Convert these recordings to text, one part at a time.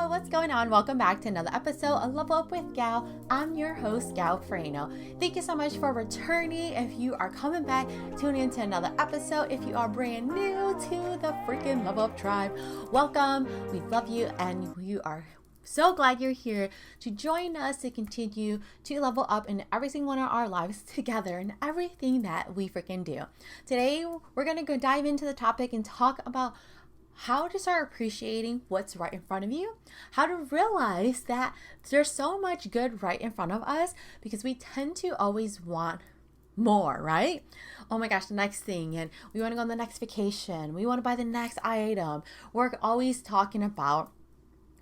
Hello, what's going on? Welcome back to another episode of Level Up with Gal. I'm your host, Gal Freno. Thank you so much for returning. If you are coming back, tune in to another episode. If you are brand new to the freaking Level Up tribe, welcome. We love you and we are so glad you're here to join us to continue to level up in every single one of our lives together and everything that we freaking do. Today, we're going to go dive into the topic and talk about how to start appreciating what's right in front of you, how to realize that there's so much good right in front of us because we tend to always want more, right? Oh my gosh, the next thing, and we want to go on the next vacation, we want to buy the next item. We're always talking about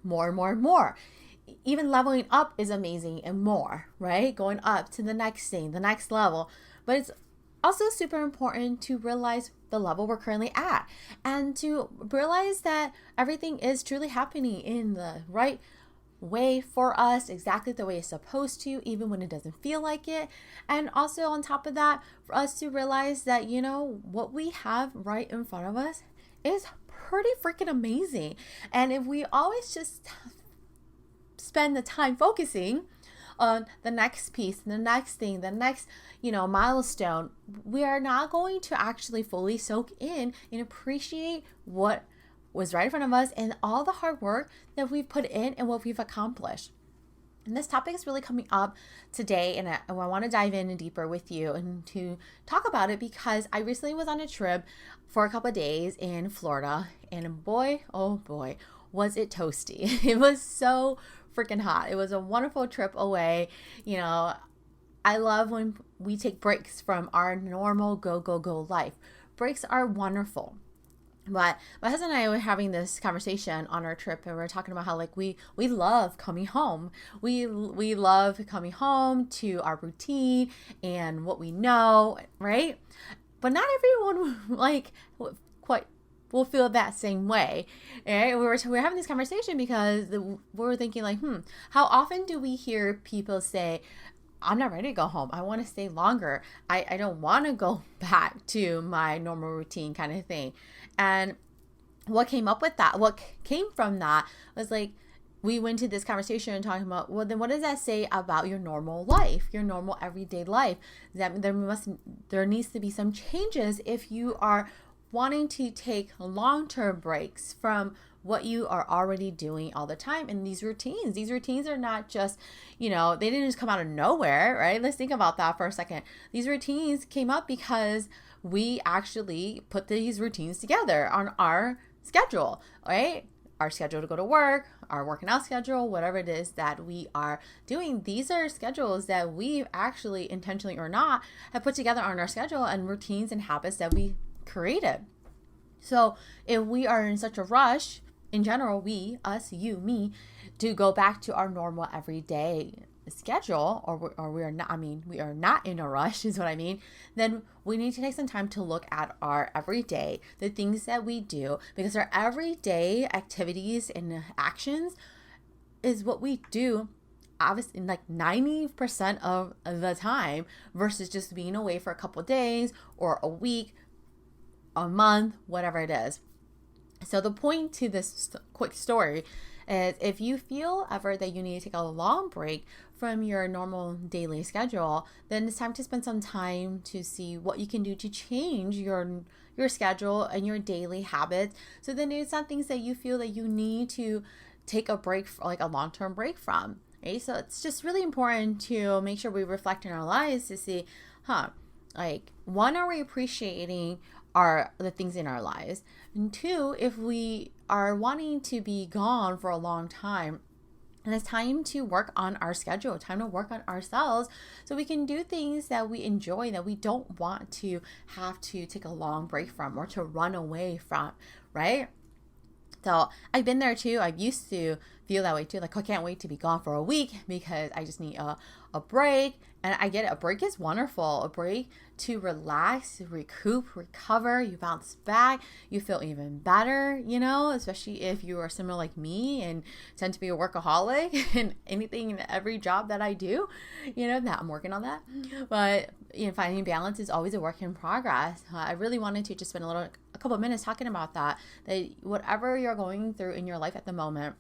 more and more and more. Even leveling up is amazing and more, right? Going up to the next thing, the next level. But it's also super important to realize the level we're currently at and to realize that everything is truly happening in the right way for us, exactly the way it's supposed to, even when it doesn't feel like it. And also on top of that, for us to realize that, what we have right in front of us is pretty freaking amazing. And if we always just spend the time focusing on the next piece, the next thing, the next, milestone, we are not going to actually fully soak in and appreciate what was right in front of us and all the hard work that we've put in and what we've accomplished. And this topic is really coming up today, and I want to dive in deeper with you and to talk about it because I recently was on a trip for a couple of days in Florida, and boy, oh boy, was it toasty. It was so freaking hot. It was a wonderful trip away. I love when we take breaks from our normal go life. Breaks are wonderful. But my husband and I were having this conversation on our trip, and we were talking about how we love coming home. We love coming home to our routine and what we know, right? But not everyone quite will feel that same way. Right? We were having this conversation because we were thinking how often do we hear people say, I'm not ready to go home. I want to stay longer. I don't want to go back to my normal routine kind of thing. And what came from that was we went to this conversation and talking about, well, then what does that say about your normal life, your normal everyday life? That there needs to be some changes if you are wanting to take long-term breaks from what you are already doing all the time. And these routines are not just, they didn't just come out of nowhere, right? Let's think about that for a second. These routines came up because we actually put these routines together on our schedule, right? Our schedule to go to work, our working out schedule, whatever it is that we are doing. These are schedules that we actually, intentionally or not, have put together on our schedule, and routines and habits that we created. So if we are in such a rush, in general, we, us, you, me, to go back to our normal everyday schedule, or we are not in a rush is what I mean, then we need to take some time to look at our everyday, the things that we do, because our everyday activities and actions is what we do obviously 90% of the time versus just being away for a couple of days or a week, a month, whatever it is. So the point to this quick story is if you feel ever that you need to take a long break from your normal daily schedule, then it's time to spend some time to see what you can do to change your schedule and your daily habits. So then it's not things that you feel that you need to take a break, a long-term break from. Right? So it's just really important to make sure we reflect in our lives to see, one, are we appreciating the things in our lives? And two, if we are wanting to be gone for a long time, and it's time to work on our schedule, time to work on ourselves so we can do things that we enjoy, that we don't want to have to take a long break from or to run away from, right? So I've been there too. I used to feel that way too. I can't wait to be gone for a week because I just need a break. And I get it. A break is wonderful. A break to relax, recoup, recover. You bounce back. You feel even better, especially if you are similar like me and tend to be a workaholic and anything and every job that I do, that I'm working on that. But finding balance is always a work in progress. I really wanted to just spend a couple of minutes talking about that whatever you're going through in your life at the moment,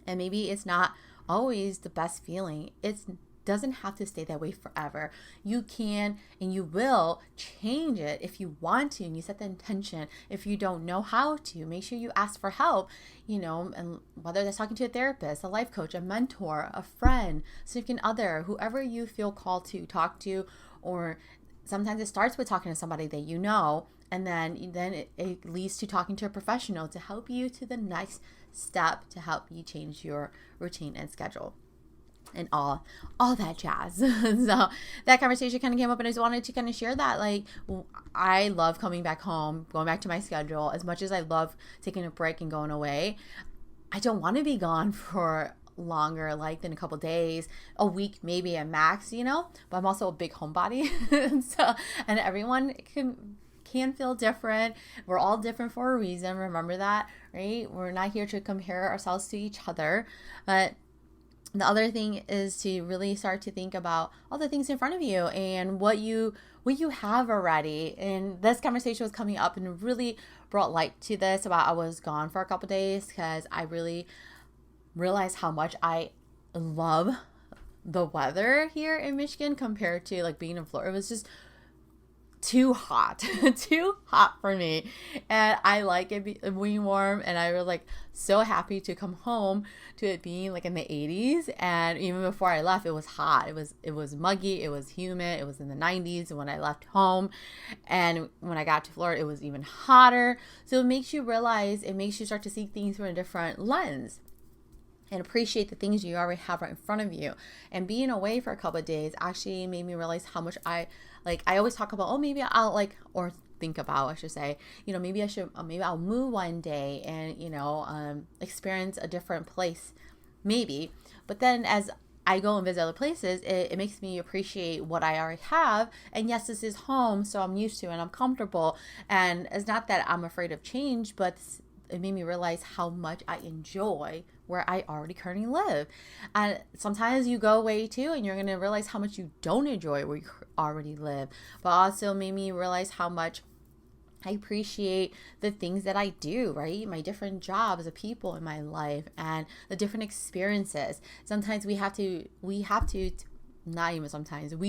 And maybe it's not always the best feeling. It doesn't have to stay that way forever. You can and you will change it if you want to, and you set the intention. If you don't know how to, make sure you ask for help, and whether that's talking to a therapist, a life coach, a mentor, a friend, significant other, whoever you feel called to talk to. Or sometimes it starts with talking to somebody that you know, and then it leads to talking to a professional to help you to the next step to help you change your routine and schedule and all that jazz. So that conversation kind of came up, and I just wanted to kind of share that. Like, I love coming back home, going back to my schedule. As much as I love taking a break and going away, I don't want to be gone for longer, like than a couple days, a week maybe at max, but I'm also a big homebody. And everyone can feel different. We're all different for a reason. Remember that, right? We're not here to compare ourselves to each other. But the other thing is to really start to think about all the things in front of you and what you have already. And this conversation was coming up and really brought light to this about I was gone for a couple days because I really realized how much I love the weather here in Michigan compared to like being in Florida. It was just too hot for me, and I like it being warm, and I was like so happy to come home to it being like in the 80s. And even before I left, it was hot. It was muggy, it was humid, it was in the 90s when I left home, and when I got to Florida, it was even hotter. So it makes you start to see things from a different lens and appreciate the things you already have right in front of you. And being away for a couple of days actually made me realize how much I always talk about, maybe I'll or think about, I should say, maybe I'll move one day and, experience a different place, maybe. But then as I go and visit other places, it makes me appreciate what I already have. And yes, this is home, so I'm used to it and I'm comfortable. And it's not that I'm afraid of change, but it made me realize how much I enjoy where I already currently live. And sometimes you go away too, and you're going to realize how much you don't enjoy where you already live. But also made me realize how much I appreciate the things that I do, right? My different jobs, the people in my life, and the different experiences. Sometimes we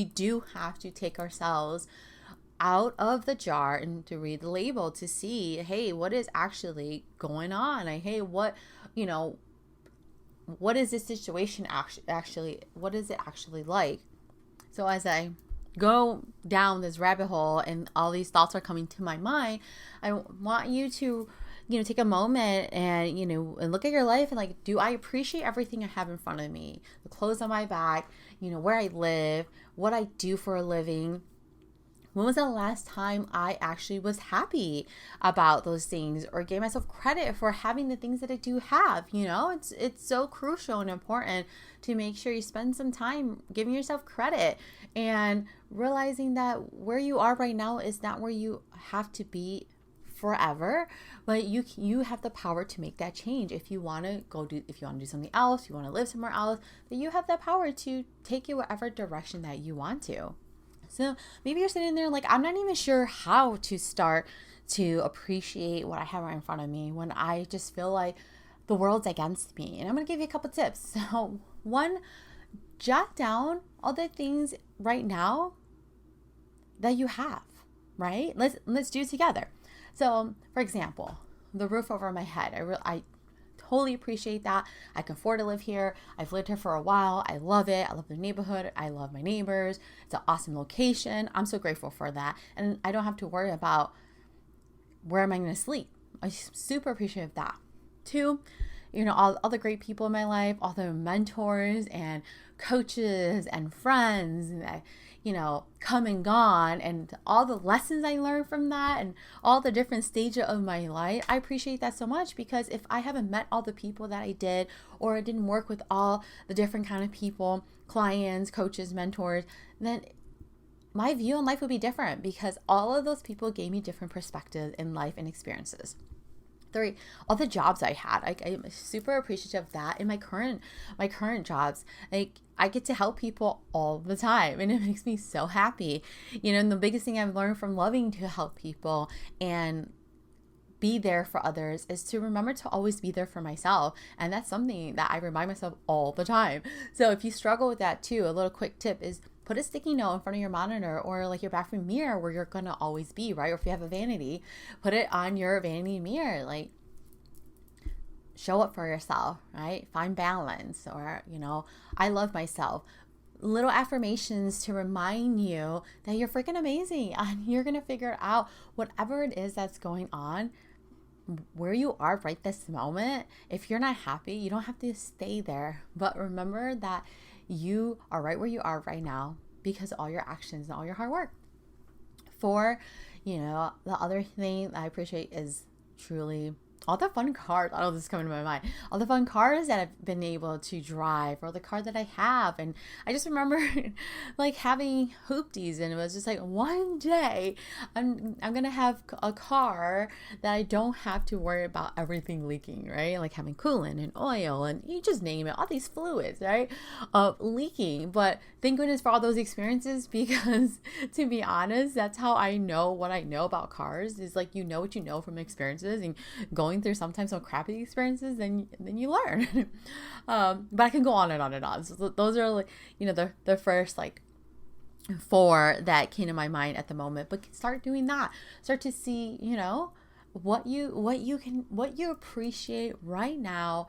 do have to take ourselves out of the jar and to read the label to see, hey, what is actually going on? Hey, what is this situation actually, what is it actually like? So as I go down this rabbit hole and all these thoughts are coming to my mind, I want you to, take a moment and, and look at your life and do I appreciate everything I have in front of me? The clothes on my back, where I live, what I do for a living. When was the last time I actually was happy about those things or gave myself credit for having the things that I do have? It's so crucial and important to make sure you spend some time giving yourself credit and realizing that where you are right now is not where you have to be forever, but you have the power to make that change. If you want to do something else, you want to live somewhere else, that you have that power to take it whatever direction that you want to. So maybe you're sitting there I'm not even sure how to start to appreciate what I have right in front of me when I just feel like the world's against me. And I'm going to give you a couple tips. So one, jot down all the things right now that you have, right? Let's do it together. So for example, the roof over my head. I totally appreciate that. I can afford to live here. I've lived here for a while. I love it. I love the neighborhood. I love my neighbors. It's an awesome location. I'm so grateful for that. And I don't have to worry about where am I going to sleep. I'm super appreciative of that. Two, all the great people in my life, all the mentors and coaches and friends that, come and gone, and all the lessons I learned from that and all the different stages of my life. I appreciate that so much, because if I haven't met all the people that I did, or I didn't work with all the different kind of people, clients, coaches, mentors, then my view on life would be different, because all of those people gave me different perspectives in life and experiences. 3, all the jobs I had, I'm super appreciative of that. In my current jobs, I get to help people all the time, and it makes me so happy. And the biggest thing I've learned from loving to help people and be there for others is to remember to always be there for myself. And that's something that I remind myself all the time. So if you struggle with that too, a little quick tip is put a sticky note in front of your monitor or like your bathroom mirror where you're going to always be, right? Or if you have a vanity, put it on your vanity mirror. Like, show up for yourself, right? Find balance, or, I love myself. Little affirmations to remind you that you're freaking amazing and you're going to figure out whatever it is that's going on where you are right this moment. If you're not happy, you don't have to stay there, but remember that you are right where you are right now because of all your actions and all your hard work. The other thing that I appreciate is truly all the fun cars. I don't know, this is coming to my mind. All the fun cars that I've been able to drive, or the car that I have. And I just remember like having hoopties, and it was just like, one day I'm gonna have a car that I don't have to worry about everything leaking, right? Like having coolant and oil and you just name it, all these fluids, right? Leaking. But thank goodness for all those experiences, because to be honest, that's how I know what I know about cars, is like, what you know from experiences and going through sometimes some crappy experiences, then you learn. But I can go on and on and on. So those are like, the first like 4 that came to my mind at the moment. But start doing that. Start to see, what you appreciate right now,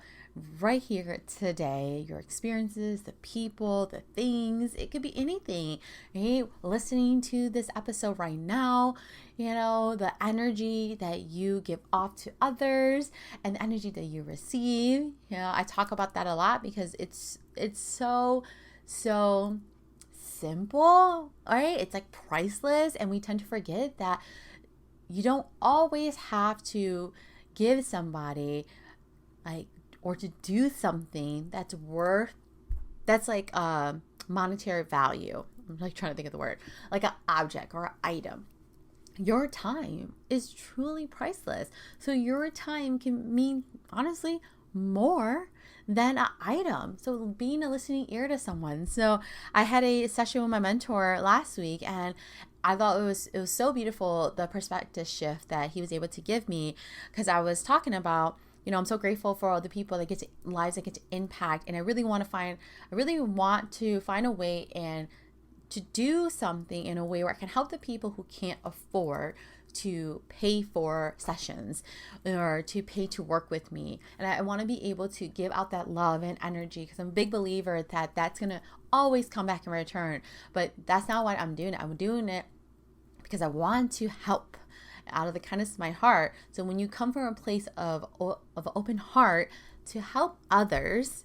right here today, your experiences, the people, the things. It could be anything, right? Listening to this episode right now, the energy that you give off to others and the energy that you receive. I talk about that a lot because it's so simple, right? It's like priceless, and we tend to forget that you don't always have to give somebody or to do something that's like monetary value. I'm like trying to think of the word, like an object or an item. Your time is truly priceless. So your time can mean, honestly, more than an item. So being a listening ear to someone. So I had a session with my mentor last week, and I thought it was so beautiful, the perspective shift that he was able to give me, because I was talking about, I'm so grateful for all the people that get to lives that get to impact, and I really want to find a way and to do something in a way where I can help the people who can't afford to pay for sessions or to pay to work with me. And I want to be able to give out that love and energy, because I'm a big believer that that's going to always come back in return. But that's not why I'm doing it. I'm doing it because I want to help out of the kindness of my heart. So when you come from a place of open heart to help others,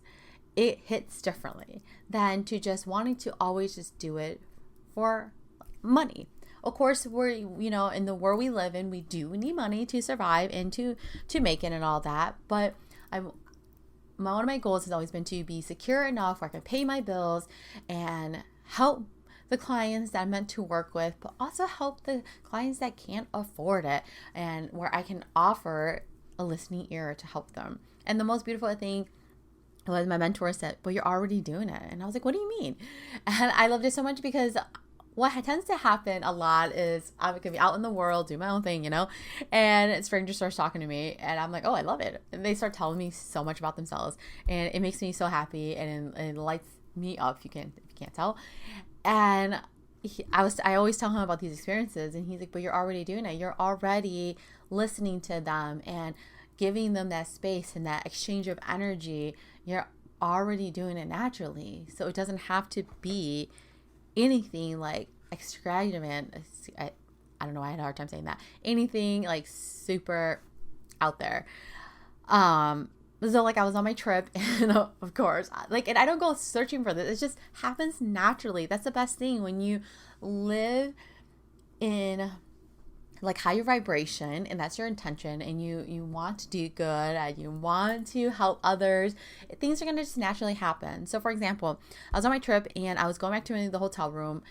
it hits differently than to just wanting to always just do it for money. Of course, we're, in the world we live in, we do need money to survive and to make it and all that. But one of my goals has always been to be secure enough where I can pay my bills and help the clients that I'm meant to work with, but also help the clients that can't afford it, and where I can offer a listening ear to help them. And the most beautiful thing was my mentor said, "Well, you're already doing it." And I was like, "What do you mean?" And I loved it so much, because what tends to happen a lot is I'm going to be out in the world, do my own thing, and a stranger starts talking to me, and I'm like, "Oh, I love it." And they start telling me so much about themselves, and it makes me so happy, and it lights me up, if you can't tell. And I always tell him about these experiences, and he's like, "But you're already doing it. You're already listening to them and giving them that space and that exchange of energy. You're already doing it naturally. So it doesn't have to be anything like extravagant." I don't know. I had a hard time saying that. Anything like super out there. So like I was on my trip, and of course, and I don't go searching for this. It just happens naturally. That's the best thing when you live in like higher vibration, and that's your intention, and you want to do good, and you want to help others. Things are going to just naturally happen. So for example, I was on my trip, and I was going back to the hotel room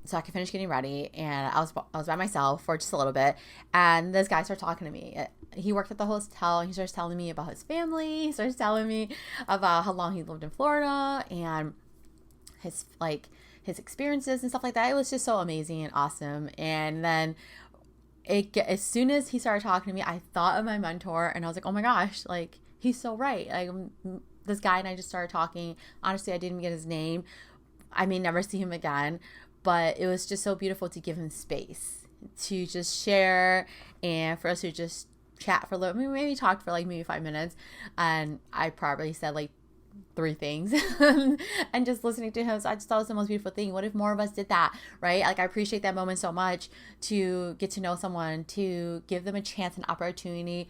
so I could finish getting ready, and I was by myself for just a little bit, and this guy started talking to me. He worked at the hotel, and he starts telling me about his family. He starts telling me about how long he lived in Florida and his experiences and stuff like that. It was just so amazing and awesome. And then as soon as he started talking to me, I thought of my mentor, and I was like, oh my gosh, like, he's so right. Like, this guy and I just started talking. Honestly, I didn't get his name. I may never see him again, but it was just so beautiful to give him space to just share and for us to just chat for a little. Maybe talk for like maybe 5 minutes, and I probably said like 3 things and just listening to him. So I just thought it was the most beautiful thing. What if more of us did that, right? Like, I appreciate that moment so much, to get to know someone, to give them a chance, an opportunity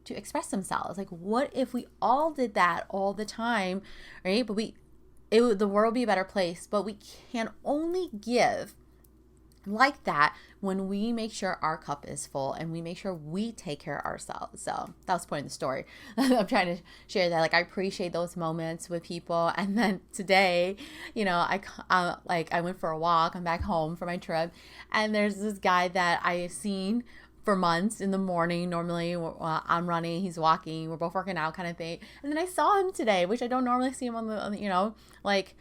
to express themselves. Like, what if we all did that all the time, right? But the world would be a better place. But we can only give like that when we make sure our cup is full and we make sure we take care of ourselves. So that was the point of the story. I'm trying to share that. Like, I appreciate those moments with people. And then today, you know, I went for a walk. I'm back home for my trip, and there's this guy that I've seen for months in the morning. Normally I'm running, he's walking, we're both working out kind of thing. And then I saw him today, which I don't normally see him on the you know, like,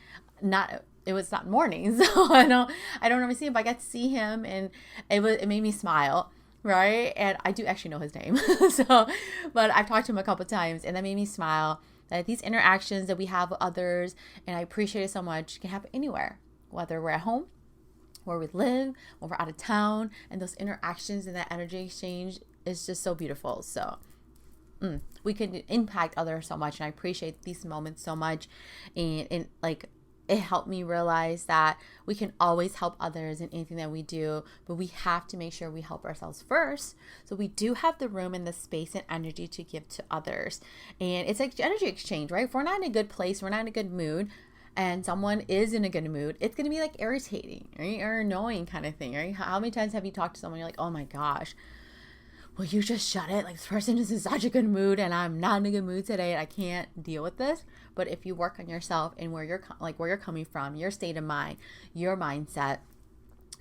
it was not morning, so I don't normally see him, but I got to see him, and it made me smile, right? And I do actually know his name, so, but I've talked to him a couple times, and that made me smile, that these interactions that we have with others, and I appreciate it so much, can happen anywhere, whether we're at home, where we live, when we're out of town, and those interactions and that energy exchange is just so beautiful. So we can impact others so much, and I appreciate these moments so much, and like, it helped me realize that we can always help others in anything that we do, but we have to make sure we help ourselves first, so we do have the room and the space and energy to give to others. And it's like energy exchange, right? If we're not in a good place, we're not in a good mood, and someone is in a good mood, it's going to be like irritating, right? Or annoying kind of thing, right? How many times have you talked to someone, you're like, oh my gosh, will you just shut it? Like, this person is in such a good mood, and I'm not in a good mood today, and I can't deal with this. But if you work on yourself and where you're coming from, your state of mind, your mindset,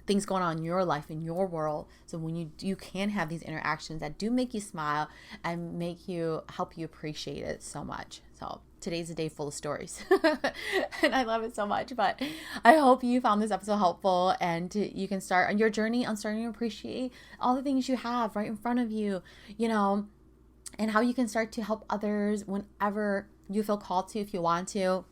things going on in your life, in your world, so when you can have these interactions that do make you smile and help you appreciate it so much. So today's a day full of stories and I love it so much. But I hope you found this episode helpful, and you can start on your journey on starting to appreciate all the things you have right in front of you, you know, and how you can start to help others whenever you feel called to, if you want to.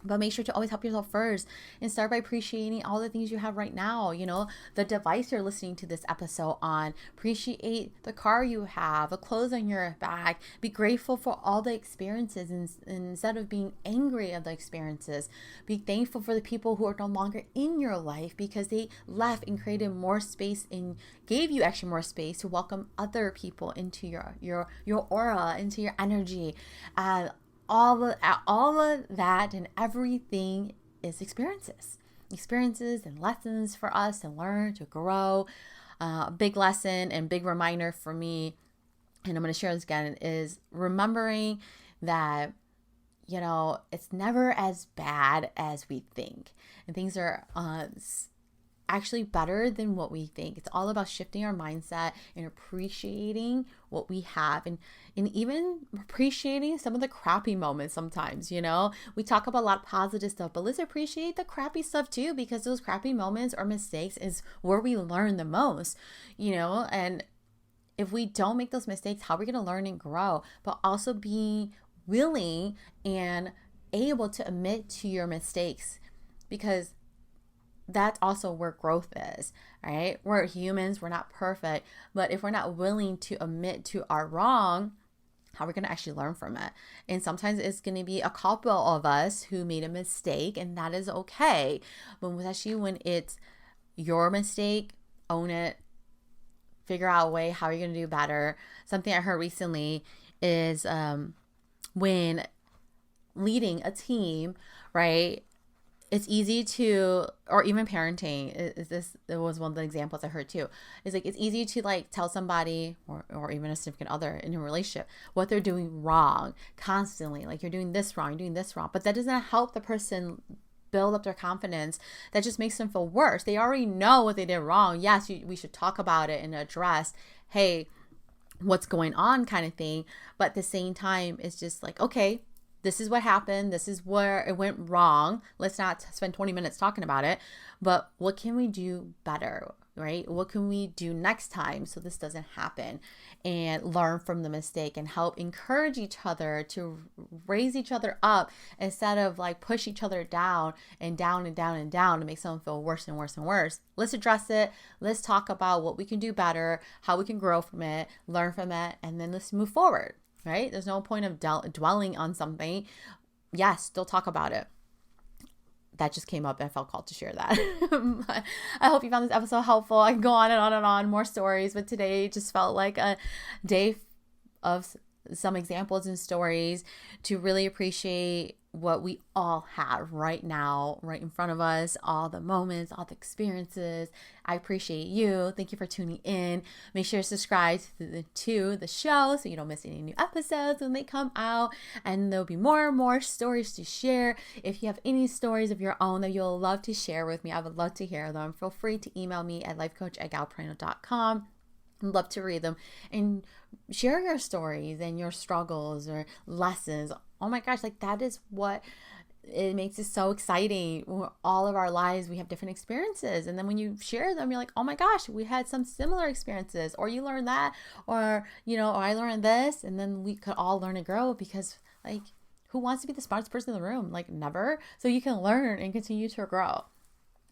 But make sure to always help yourself first, and start by appreciating all the things you have right now. You know, the device you're listening to this episode on. Appreciate the car you have, the clothes on your back. Be grateful for all the experiences, instead of being angry at the experiences. Be thankful for the people who are no longer in your life, because they left and created more space and gave you actually more space to welcome other people into your aura, into your energy. All of that and everything is experiences and lessons for us to learn, to grow. A big lesson and big reminder for me, and I'm going to share this again, is remembering that, you know, it's never as bad as we think, and things are actually better than what we think. It's all about shifting our mindset and appreciating what we have, and even appreciating some of the crappy moments sometimes. You know, we talk about a lot of positive stuff, but let's appreciate the crappy stuff too, because those crappy moments or mistakes is where we learn the most, you know. And if we don't make those mistakes, how are we going to learn and grow? But also being willing and able to admit to your mistakes, because that's also where growth is, right? We're humans, we're not perfect, but if we're not willing to admit to our wrong, how are we going to actually learn from it? And sometimes it's going to be a couple of us who made a mistake, and that is okay. But especially when it's your mistake, own it, figure out a way how you're going to do better. Something I heard recently is when leading a team, right? It's easy to, or even parenting, it was one of the examples I heard too. It's like, it's easy to like tell somebody or even a significant other in a relationship what they're doing wrong constantly. Like, you're doing this wrong, you're doing this wrong. But that doesn't help the person build up their confidence. That just makes them feel worse. They already know what they did wrong. Yes, we should talk about it and address, hey, what's going on kind of thing. But at the same time, it's just like, okay, this is what happened. This is where it went wrong. Let's not spend 20 minutes talking about it, but what can we do better? right? What can we do next time so this doesn't happen, and learn from the mistake and help encourage each other to raise each other up instead of like push each other down and down and down and down to make someone feel worse and worse and worse. Let's address it. Let's talk about what we can do better, how we can grow from it, learn from it, and then let's move forward, right? There's no point of dwelling on something. Yes, still talk about it. That just came up and I felt called to share that. I hope you found this episode helpful. I can go on and on and on, more stories, but today just felt like a day of some examples and stories to really appreciate what we all have right now, right in front of us, all the moments, all the experiences. I appreciate you. Thank you for tuning in. Make sure to subscribe to the show so you don't miss any new episodes when they come out. And there'll be more and more stories to share. If you have any stories of your own that you'll love to share with me, I would love to hear them. Feel free to email me at lifecoach@galprano.com. I'd love to read them and share your stories and your struggles or lessons. Oh my gosh, like that is what it makes it so exciting. All of our lives, we have different experiences. And then when you share them, you're like, oh my gosh, we had some similar experiences, or you learned that, or, or I learned this. And then we could all learn and grow, because like, who wants to be the smartest person in the room? Like never. So you can learn and continue to grow.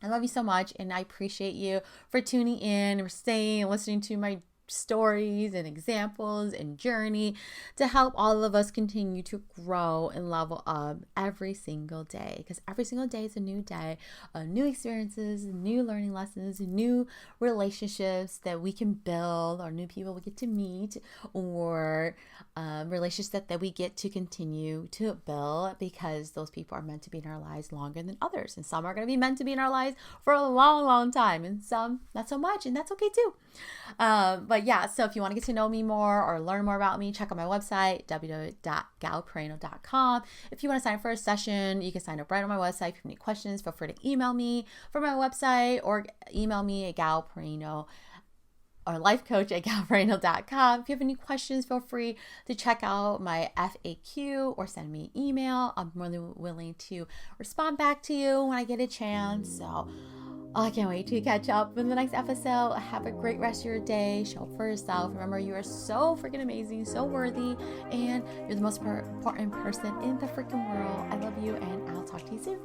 I love you so much, and I appreciate you for tuning in and staying and listening to my stories and examples and journey to help all of us continue to grow and level up every single day, because every single day is a new day of new experiences, new learning lessons, new relationships that we can build, or new people we get to meet, or relationships that we get to continue to build, because those people are meant to be in our lives longer than others, and some are going to be meant to be in our lives for a long, long time, and some not so much, and that's okay too. But yeah, so if you want to get to know me more or learn more about me, check out my website, www.galprano.com. If you want to sign up for a session, you can sign up right on my website. If you have any questions, feel free to email me from my website, or email me at galprano or lifecoach@galprano.com. If you have any questions, feel free to check out my FAQ or send me an email. I'm more than willing to respond back to you when I get a chance. So I can't wait to catch up in the next episode. Have a great rest of your day. Show up for yourself. Remember, you are so freaking amazing, so worthy, and you're the most important person in the freaking world. I love you, and I'll talk to you soon.